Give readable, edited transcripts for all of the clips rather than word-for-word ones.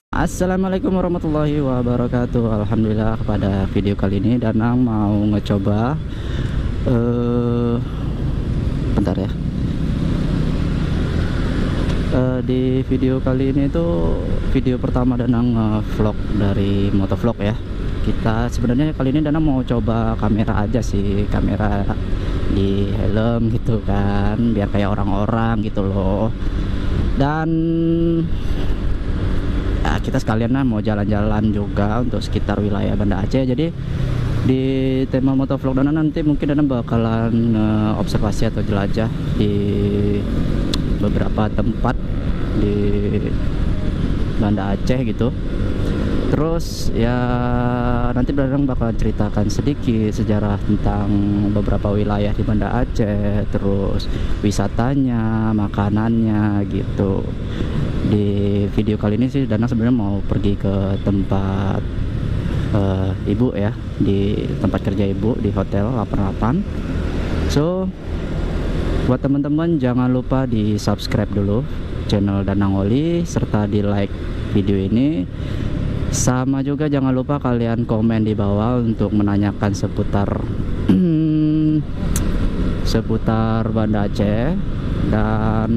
Assalamualaikum warahmatullahi wabarakatuh. Alhamdulillah, pada video kali ini Danang mau ngecoba bentar ya. Di video kali ini tuh video pertama Danang vlog dari motovlog ya. Kita sebenarnya kali ini Danang mau coba kamera aja sih, kamera di helm gitu kan, biar kayak orang-orang gitu loh. Dan ya, kita sekalian mau jalan-jalan juga untuk sekitar wilayah Banda Aceh. Jadi di tema motovlog Danang nanti mungkin Danang bakalan observasi atau jelajah di beberapa tempat di Banda Aceh gitu. Terus ya nanti Danang bakal ceritakan sedikit sejarah tentang beberapa wilayah di Banda Aceh, terus wisatanya, makanannya gitu. Di video kali ini sih Danang sebenarnya mau pergi ke tempat ibu ya, di tempat kerja ibu di Hotel 88. So buat teman-teman jangan lupa di subscribe dulu channel Danang Oli, serta di like video ini. Sama juga jangan lupa kalian komen di bawah untuk menanyakan seputar seputar Banda Aceh. Dan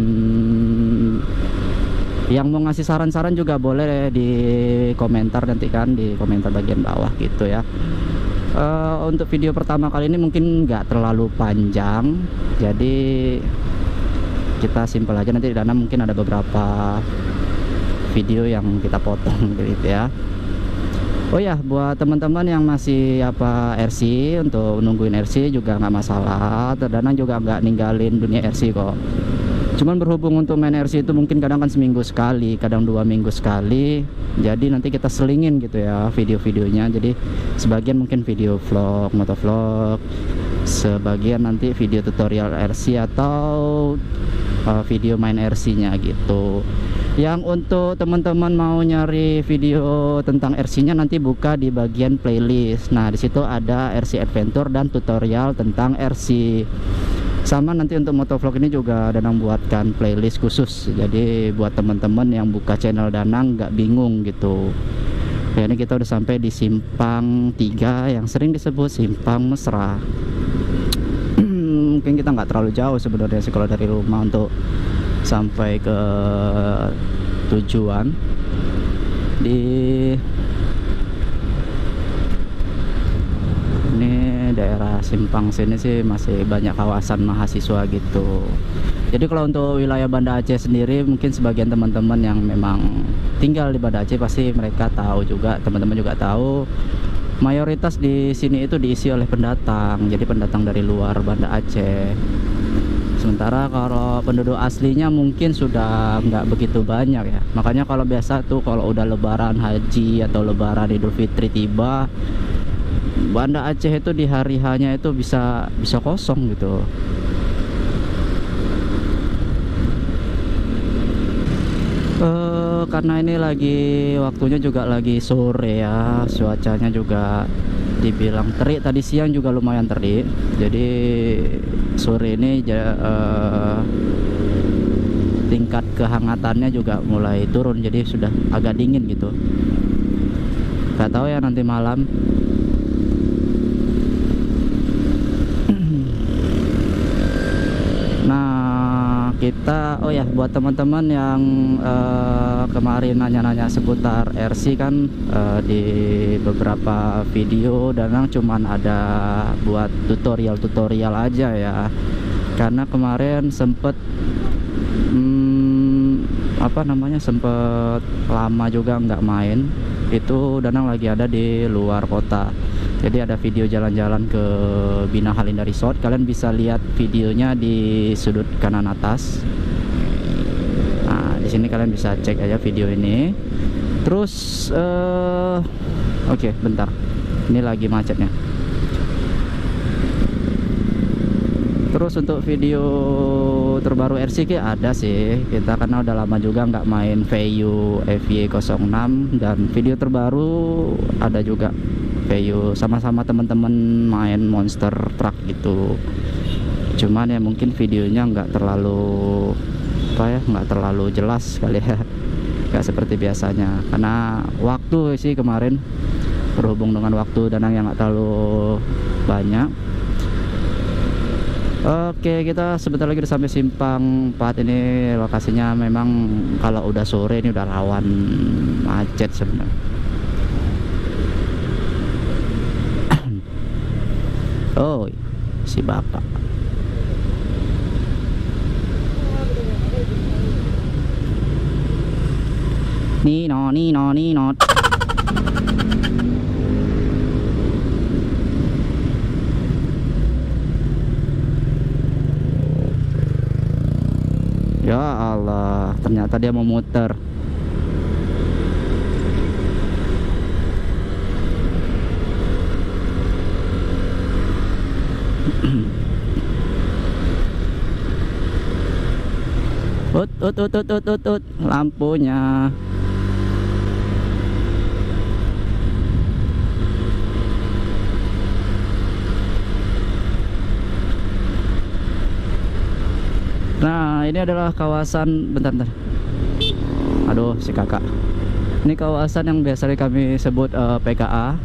yang mau ngasih saran-saran juga boleh di komentar nanti kan, di komentar bagian bawah gitu ya. Untuk video pertama kali ini mungkin nggak terlalu panjang, jadi kita simpel aja. Nanti di dalam mungkin ada beberapa video yang kita potong gitu ya. Oh ya, buat teman-teman yang masih RC, untuk nungguin RC juga nggak masalah. Danang juga nggak ninggalin dunia RC kok. Cuman berhubung untuk main RC itu mungkin kadang kan seminggu sekali, kadang 2 minggu sekali. Jadi nanti kita selingin gitu ya video-videonya. Jadi sebagian mungkin video vlog, motovlog, sebagian nanti video tutorial RC atau video main RC-nya gitu. Yang untuk teman-teman mau nyari video tentang RC-nya nanti buka di bagian playlist. Nah, di situ ada RC Adventure dan tutorial tentang RC. Sama nanti untuk motovlog ini juga Danang buatkan playlist khusus. Jadi buat teman-teman yang buka channel Danang nggak bingung gitu. Ya, ini kita udah sampai di Simpang 3 yang sering disebut Simpang Mesra. Mungkin kita nggak terlalu jauh sebenarnya sih kalau dari rumah untuk sampai ke tujuan. Di ini daerah Simpang sini sih masih banyak kawasan mahasiswa gitu. Jadi kalau untuk wilayah Banda Aceh sendiri, mungkin sebagian teman-teman yang memang tinggal di Banda Aceh pasti mereka tahu juga, teman-teman juga tahu, mayoritas di sini itu diisi oleh pendatang. Jadi pendatang dari luar Banda Aceh. Sementara kalau penduduk aslinya mungkin sudah nggak begitu banyak ya. Makanya kalau biasa tuh kalau udah lebaran haji atau lebaran Idul Fitri tiba, Banda Aceh itu di hari hanya itu bisa kosong gitu. Karena ini lagi waktunya juga lagi sore ya, cuacanya juga dibilang terik. Tadi siang juga lumayan terik, jadi sore ini tingkat kehangatannya juga mulai turun, jadi sudah agak dingin gitu. Gak tahu ya nanti malam. Nah, kita oh ya, buat teman-teman yang kemarin nanya-nanya seputar RC kan, di beberapa video Danang cuman ada buat tutorial aja ya, karena kemarin sempet sempet lama juga nggak main. Itu Danang lagi ada di luar kota, jadi ada video jalan-jalan ke Bina Halinda Resort. Kalian bisa lihat videonya di sudut kanan atas. Nah, di sini kalian bisa cek aja video ini. Terus oke, bentar, ini lagi macetnya. Terus untuk video terbaru RC ada sih, kita karena udah lama juga nggak main VU FY06. Dan video terbaru ada juga VU, sama-sama teman-teman main monster truck gitu. Cuman ya mungkin videonya nggak terlalu nggak terlalu jelas kali ya, nggak seperti biasanya karena waktu sih kemarin, berhubung dengan waktu dan yang nggak terlalu banyak. Oke, kita sebentar lagi udah sampai Simpang 4. Ini lokasinya memang kalau udah sore ini udah rawan macet sebenarnya. Oh, si bapak. Nino. Ya Allah, ternyata dia mau muter. Ut, lampunya. Nah, ini adalah kawasan, bentar. Aduh, si kakak. Ini kawasan yang biasa kami sebut PKA,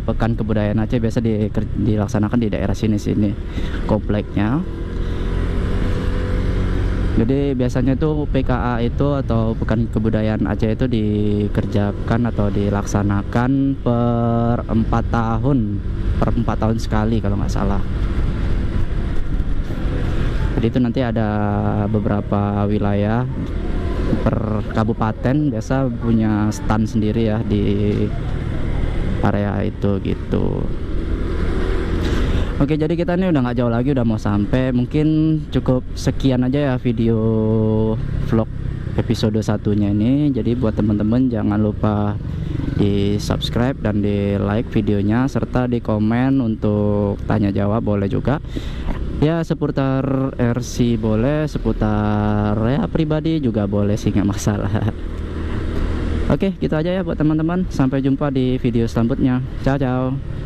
Pekan Kebudayaan Aceh, biasa dilaksanakan di daerah sini kompleknya. Jadi biasanya itu PKA itu atau Pekan Kebudayaan Aceh itu dikerjakan atau dilaksanakan per 4 tahun sekali kalau nggak salah. Jadi itu nanti ada beberapa wilayah per kabupaten biasa punya stand sendiri ya di area itu gitu. Oke, jadi kita ini udah nggak jauh lagi, udah mau sampai. Mungkin cukup sekian aja ya video vlog episode satunya ini. Jadi buat teman-teman jangan lupa di subscribe dan di like videonya, serta di komen untuk tanya jawab boleh juga ya, seputar RC boleh, seputar ya pribadi juga boleh sih, nggak masalah. Oke, gitu aja ya buat teman-teman, sampai jumpa di video selanjutnya. Ciao.